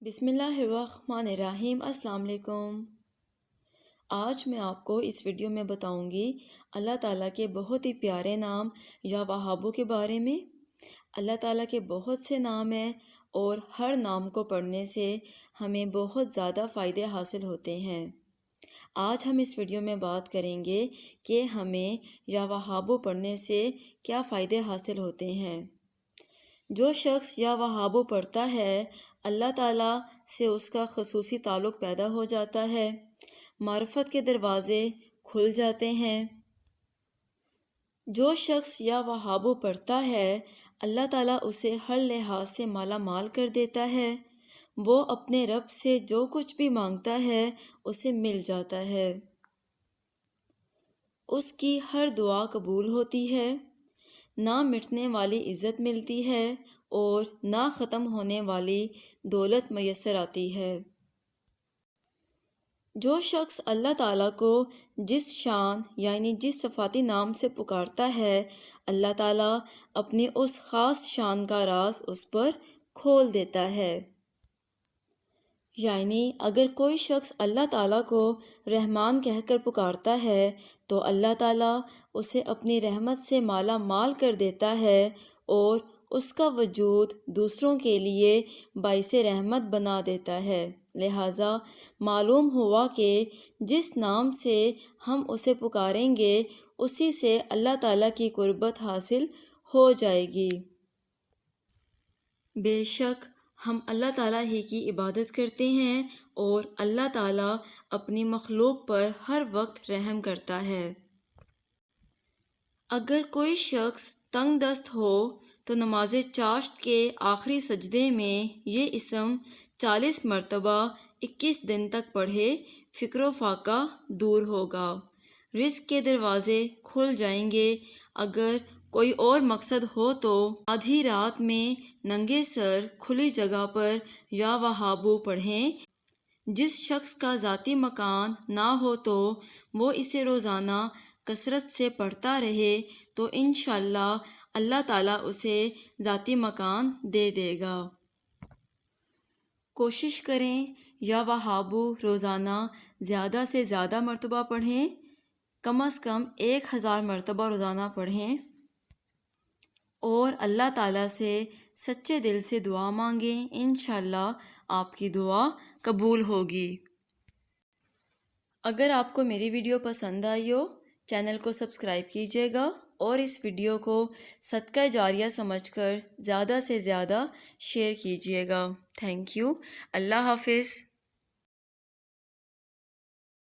بسم اللہ الرحمن الرحیم۔ السلام علیکم۔ آج میں آپ کو اس ویڈیو میں بتاؤں گی اللہ تعالیٰ کے بہت ہی پیارے نام یا وہابوں کے بارے میں۔ اللہ تعالیٰ کے بہت سے نام ہیں اور ہر نام کو پڑھنے سے ہمیں بہت زیادہ فائدے حاصل ہوتے ہیں۔ آج ہم اس ویڈیو میں بات کریں گے کہ ہمیں یا وہابوں پڑھنے سے کیا فائدے حاصل ہوتے ہیں۔ جو شخص یا وہابوں پڑھتا ہے اللہ تعالیٰ سے اس کا خصوصی تعلق پیدا ہو جاتا ہے، معرفت کے دروازے کھل جاتے ہیں۔ جو شخص یا وہابوں پڑھتا ہے اللہ تعالیٰ اسے ہر لحاظ سے مالا مال کر دیتا ہے، وہ اپنے رب سے جو کچھ بھی مانگتا ہے اسے مل جاتا ہے، اس کی ہر دعا قبول ہوتی ہے، نہ مٹنے والی عزت ملتی ہے اور نہ ختم ہونے والی دولت میسر آتی ہے۔ جو شخص اللہ تعالیٰ کو جس شان یعنی جس صفاتی نام سے پکارتا ہے اللہ تعالیٰ اپنی اس خاص شان کا راز اس پر کھول دیتا ہے۔ یعنی اگر کوئی شخص اللہ تعالیٰ کو رحمان کہہ کر پکارتا ہے تو اللہ تعالیٰ اسے اپنی رحمت سے مالا مال کر دیتا ہے اور اس کا وجود دوسروں کے لیے باعث رحمت بنا دیتا ہے۔ لہٰذا معلوم ہوا کہ جس نام سے ہم اسے پکاریں گے اسی سے اللہ تعالیٰ کی قربت حاصل ہو جائے گی۔ بے شک ہم اللہ تعالیٰ ہی کی عبادت کرتے ہیں اور اللہ تعالیٰ اپنی مخلوق پر ہر وقت رحم کرتا ہے۔ اگر کوئی شخص تنگ دست ہو تو نماز چاشت کے آخری سجدے میں یہ اسم 40 مرتبہ 21 دن تک پڑھے، فقر و فاقہ دور ہوگا، رزق کے دروازے کھل جائیں گے۔ اگر کوئی اور مقصد ہو تو آدھی رات میں ننگے سر کھلی جگہ پر یا وہابو پڑھیں۔ جس شخص کا ذاتی مکان نہ ہو تو وہ اسے روزانہ کثرت سے پڑھتا رہے تو انشاءاللہ اللہ تعالیٰ اسے ذاتی مکان دے دے گا۔ کوشش کریں یا وہابو روزانہ زیادہ سے زیادہ مرتبہ پڑھیں، کم از کم 1000 مرتبہ روزانہ پڑھیں اور اللہ تعالیٰ سے سچے دل سے دعا مانگیں، انشاءاللہ آپ کی دعا قبول ہوگی۔ اگر آپ کو میری ویڈیو پسند آئی ہو چینل کو سبسکرائب کیجیے گا اور اس ویڈیو کو صدقہ جاریہ سمجھ کر زیادہ سے زیادہ شیئر کیجیے گا۔ Thank you. اللہ حافظ۔